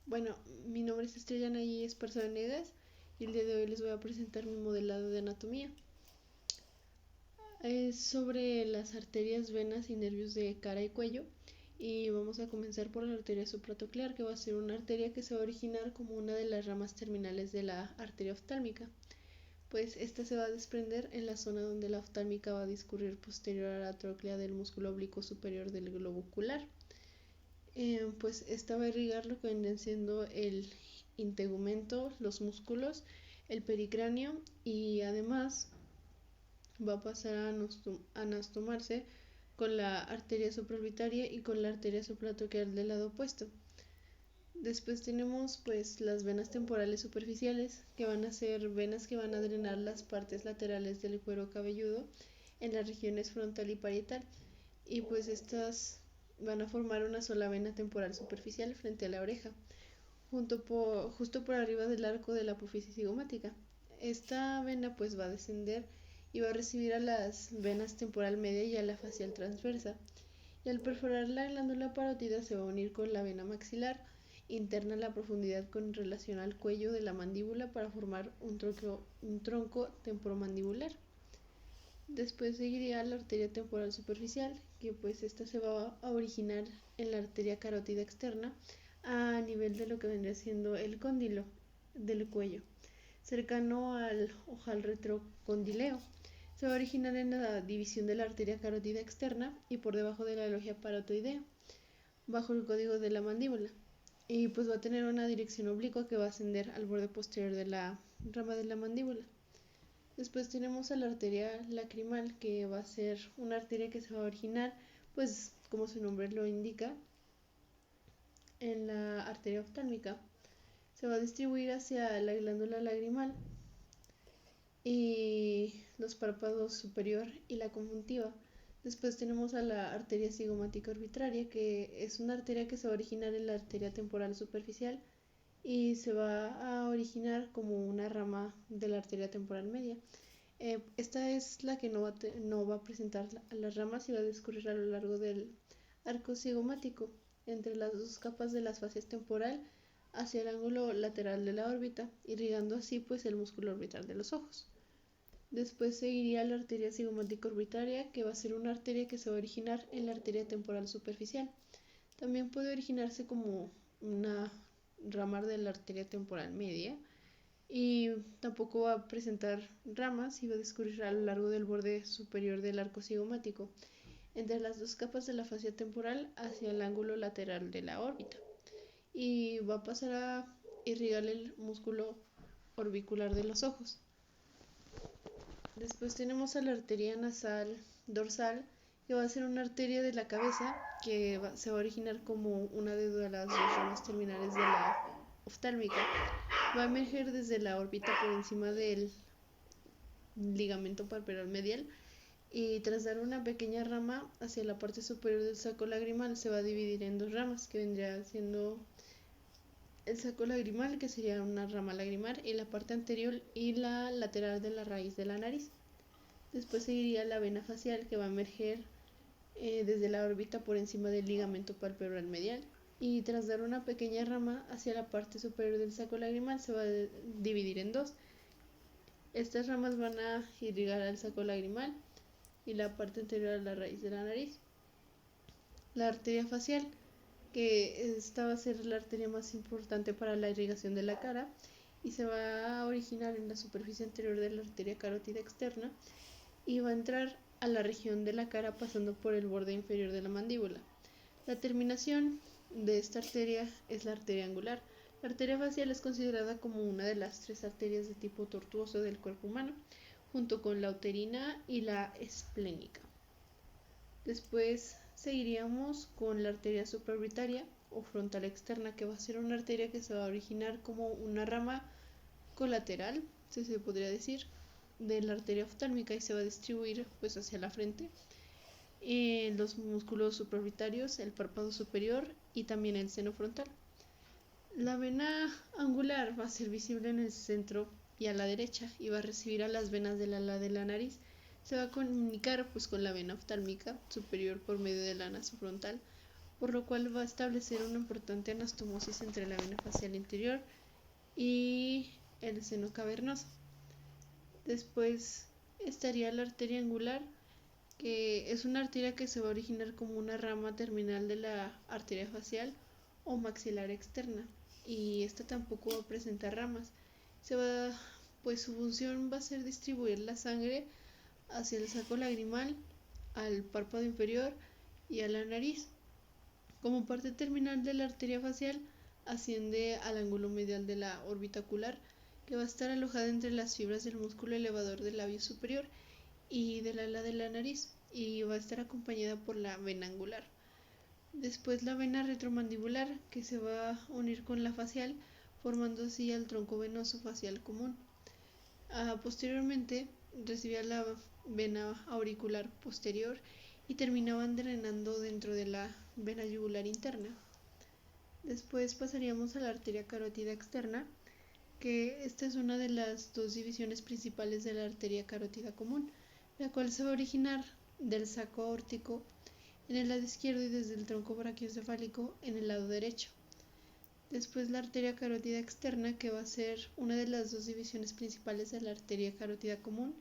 Bueno, mi nombre es Estrella Nayi Esparza Venegas y el día de hoy les voy a presentar mi modelado de anatomía. Es sobre las arterias, venas y nervios de cara y cuello y vamos a comenzar por la arteria suprartoclear, que va a ser una arteria que se va a originar como una de las ramas terminales de la arteria oftálmica. Pues esta se va a desprender en la zona donde la oftálmica va a discurrir posterior a la tróclea del músculo oblicuo superior del globo ocular. Pues esta va a irrigar lo que viene siendo el integumento, los músculos, el pericráneo y además va a pasar a anastomarse con la arteria supraorbitaria y con la arteria suprartoclear del lado opuesto. Después tenemos pues las venas temporales superficiales, que van a ser venas que van a drenar las partes laterales del cuero cabelludo en las regiones frontal y parietal, y pues estas van a formar una sola vena temporal superficial frente a la oreja, justo por arriba del arco de la apófisis cigomática. Esta vena pues va a descender y va a recibir a las venas temporal media y a la facial transversa, y al perforar la glándula parótida se va a unir con la vena maxilar interna a la profundidad con relación al cuello de la mandíbula para formar un tronco temporomandibular. Después seguiría la arteria temporal superficial, que pues esta se va a originar en la arteria carótida externa a nivel de lo que vendría siendo el cóndilo del cuello, cercano al ojal retrocondileo. Se va a originar en la división de la arteria carótida externa y por debajo de la logia parotoidea, bajo el código de la mandíbula. Y pues va a tener una dirección oblicua que va a ascender al borde posterior de la rama de la mandíbula. Después tenemos a la arteria lacrimal, que va a ser una arteria que se va a originar, pues como su nombre lo indica, en la arteria oftálmica. Se va a distribuir hacia la glándula lagrimal y los párpados superior y la conjuntiva. Después tenemos a la arteria cigomática arbitraria, que es una arteria que se va a originar en la arteria temporal superficial y se va a originar como una rama de la arteria temporal media. Esta es la que no va a presentar las ramas y va a discurrir a lo largo del arco cigomático, entre las dos capas de las fascias temporal, hacia el ángulo lateral de la órbita, irrigando así pues el músculo orbital de los ojos. Después seguiría la arteria cigomática orbitaria, que va a ser una arteria que se va a originar en la arteria temporal superficial. También puede originarse como una rama de la arteria temporal media, y tampoco va a presentar ramas y va a discurrir a lo largo del borde superior del arco cigomático, entre las dos capas de la fascia temporal hacia el ángulo lateral de la órbita, y va a pasar a irrigar el músculo orbicular de los ojos. Después tenemos a la arteria nasal dorsal, que va a ser una arteria de la cabeza que se va a originar como una de las dos ramas terminales de la oftálmica. Va a emerger desde la órbita por encima del ligamento palpebral medial, y tras dar una pequeña rama hacia la parte superior del saco lagrimal se va a dividir en dos ramas, que vendría siendo el saco lagrimal, que sería una rama lagrimal, y la parte anterior y la lateral de la raíz de la nariz. Después seguiría la vena facial, que va a emerger desde la órbita por encima del ligamento palpebral medial, y tras dar una pequeña rama hacia la parte superior del saco lagrimal se va a dividir en dos. Estas ramas van a irrigar al saco lagrimal y la parte anterior a la raíz de la nariz. La arteria facial, que esta va a ser la arteria más importante para la irrigación de la cara y se va a originar en la superficie anterior de la arteria carótida externa y va a entrar a la región de la cara pasando por el borde inferior de la mandíbula. La terminación de esta arteria es la arteria angular. La arteria facial es considerada como una de las tres arterias de tipo tortuoso del cuerpo humano, junto con la uterina y la esplénica. Después seguiríamos con la arteria supraorbitaria o frontal externa, que va a ser una arteria que se va a originar como una rama colateral, si se podría decir, de la arteria oftálmica y se va a distribuir pues hacia la frente, los músculos supraorbitarios, el párpado superior y también el seno frontal. La vena angular va a ser visible en el centro y a la derecha y va a recibir a las venas del ala de la nariz. Se va a comunicar pues con la vena oftálmica superior por medio del naso frontal por lo cual va a establecer una importante anastomosis entre la vena facial interior y el seno cavernoso. Después estaría la arteria angular, que es una arteria que se va a originar como una rama terminal de la arteria facial o maxilar externa, y esta tampoco va a presentar ramas. Pues su función va a ser distribuir la sangre hacia el saco lagrimal, al párpado inferior y a la nariz. Como parte terminal de la arteria facial, asciende al ángulo medial de la órbita ocular, que va a estar alojada entre las fibras del músculo elevador del labio superior y del ala de la nariz, y va a estar acompañada por la vena angular. Después la vena retromandibular, que se va a unir con la facial, formando así el tronco venoso facial común. Posteriormente recibía la vena auricular posterior y terminaban drenando dentro de la vena yugular interna. Después pasaríamos a la arteria carótida externa, que esta es una de las dos divisiones principales de la arteria carótida común, la cual se va a originar del saco aórtico en el lado izquierdo y desde el tronco brachiocefálico en el lado derecho. Después la arteria carótida externa, que va a ser una de las dos divisiones principales de la arteria carótida común,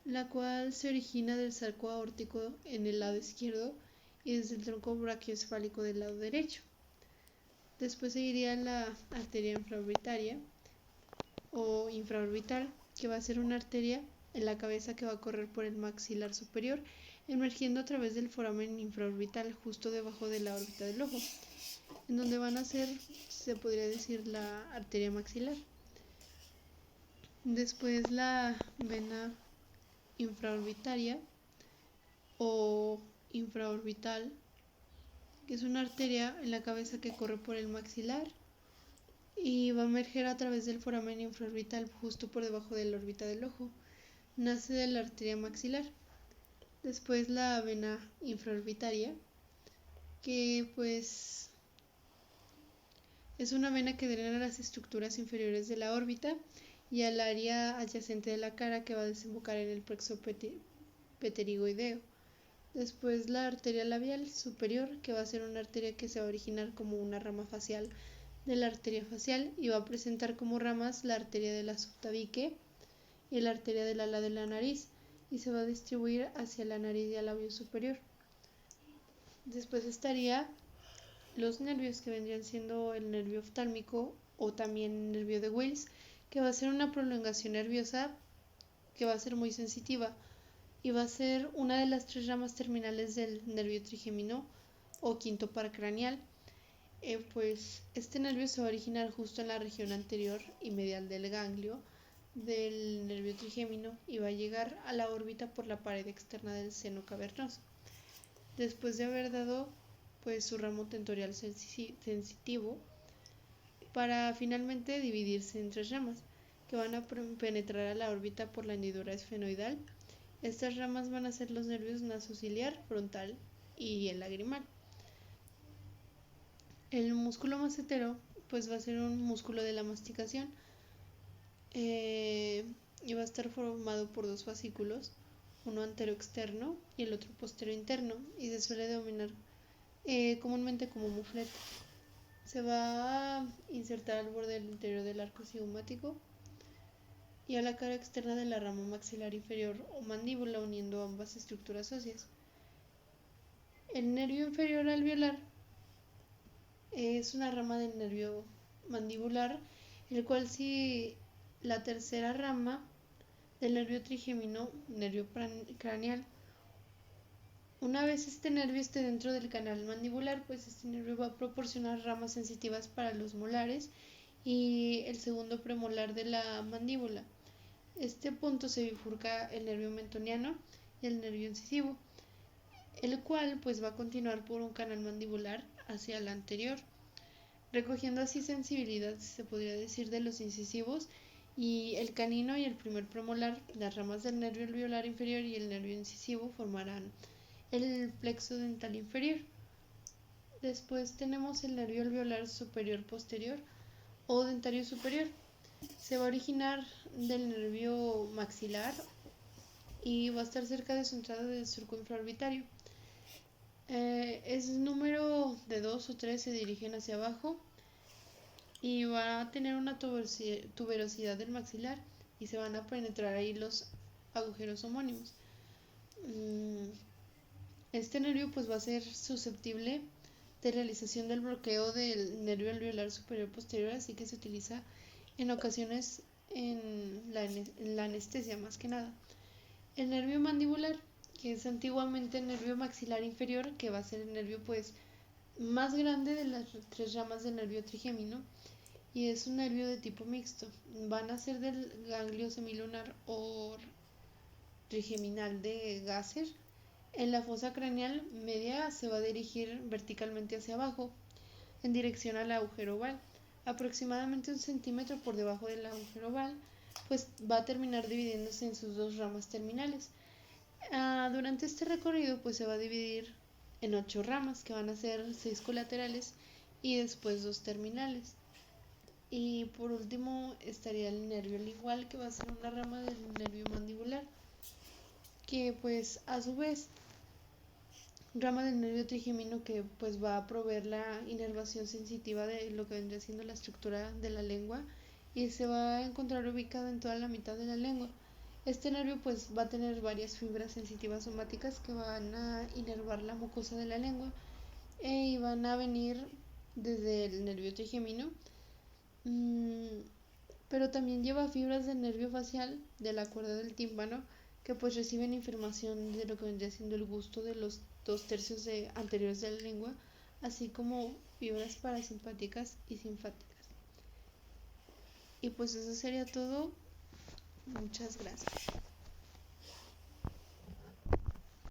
la cual se origina del saco aórtico en el lado izquierdo y desde el tronco brachiocefálico del lado derecho. Después seguiría la arteria infraorbitaria o infraorbital, que va a ser una arteria en la cabeza que va a correr por el maxilar superior, emergiendo a través del foramen infraorbital justo debajo de la órbita del ojo, en donde van a ser, se podría decir, la arteria maxilar. Después la vena infraorbitaria o infraorbital, que es una arteria en la cabeza que corre por el maxilar y va a emerger a través del foramen infraorbital justo por debajo de la órbita del ojo. Nace de la arteria maxilar. Después la vena infraorbitaria, que pues es una vena que drena las estructuras inferiores de la órbita y al área adyacente de la cara, que va a desembocar en el plexo pterigoideo. Después la arteria labial superior, que va a ser una arteria que se va a originar como una rama facial de la arteria facial y va a presentar como ramas la arteria de la subtabique y la arteria del ala de la nariz, y se va a distribuir hacia la nariz y al labio superior. Después estaría los nervios, que vendrían siendo el nervio oftálmico o también nervio de Wills, que va a ser una prolongación nerviosa que va a ser muy sensitiva y va a ser una de las tres ramas terminales del nervio trigémino o quinto par craneal. Pues este nervio se va a originar justo en la región anterior y medial del ganglio del nervio trigémino y va a llegar a la órbita por la pared externa del seno cavernoso. Después de haber dado pues su ramo tentorial sensitivo, para finalmente dividirse en tres ramas que van a penetrar a la órbita por la hendidura esfenoidal. Estas ramas van a ser los nervios nasociliar, frontal y el lagrimal. El músculo macetero pues va a ser un músculo de la masticación y va a estar formado por dos fascículos, uno antero externo y el otro postero interno, y se suele denominar comúnmente como muflete. Se va a insertar al borde del interior del arco cigomático y a la cara externa de la rama maxilar inferior o mandíbula, uniendo ambas estructuras óseas. El nervio inferior alveolar es una rama del nervio mandibular, el cual si la tercera rama del nervio trigémino, nervio craneal. Una vez este nervio esté dentro del canal mandibular, pues este nervio va a proporcionar ramas sensitivas para los molares y el segundo premolar de la mandíbula. Este punto se bifurca el nervio mentoniano y el nervio incisivo, el cual pues va a continuar por un canal mandibular hacia el anterior, recogiendo así sensibilidad, se podría decir, de los incisivos y el canino y el primer premolar. Las ramas del nervio alveolar inferior y el nervio incisivo formarán el plexo dental inferior. Después tenemos el nervio alveolar superior posterior o dentario superior. Se va a originar del nervio maxilar y va a estar cerca de su entrada del surco infraorbitario. Es número de 2 o 3 se dirigen hacia abajo y va a tener una tuberosidad del maxilar y se van a penetrar ahí los agujeros homónimos. Este nervio pues va a ser susceptible de realización del bloqueo del nervio alveolar superior posterior, así que se utiliza en ocasiones en la anestesia más que nada. El nervio mandibular, que es antiguamente el nervio maxilar inferior, que va a ser el nervio pues más grande de las tres ramas del nervio trigémino, y es un nervio de tipo mixto. Van a ser del ganglio semilunar o trigeminal de Gasser. En la fosa craneal media se va a dirigir verticalmente hacia abajo, en dirección al agujero oval, aproximadamente 1 centímetro por debajo del agujero oval, pues va a terminar dividiéndose en sus dos ramas terminales. Durante este recorrido pues se va a dividir en 8 ramas, que van a ser 6 colaterales y después 2 terminales. Y por último estaría el nervio lingual, que va a ser una rama del nervio mandibular, que pues a su vez rama del nervio trigémino, que pues va a proveer la inervación sensitiva de lo que vendría siendo la estructura de la lengua y se va a encontrar ubicado en toda la mitad de la lengua. Este nervio pues va a tener varias fibras sensitivas somáticas que van a inervar la mucosa de la lengua y van a venir desde el nervio trigémino, pero también lleva fibras del nervio facial de la cuerda del tímpano, que pues reciben información de lo que vendría siendo el gusto de los 2 tercios anteriores de la lengua, así como fibras parasimpáticas y simpáticas. Y pues eso sería todo. Muchas gracias.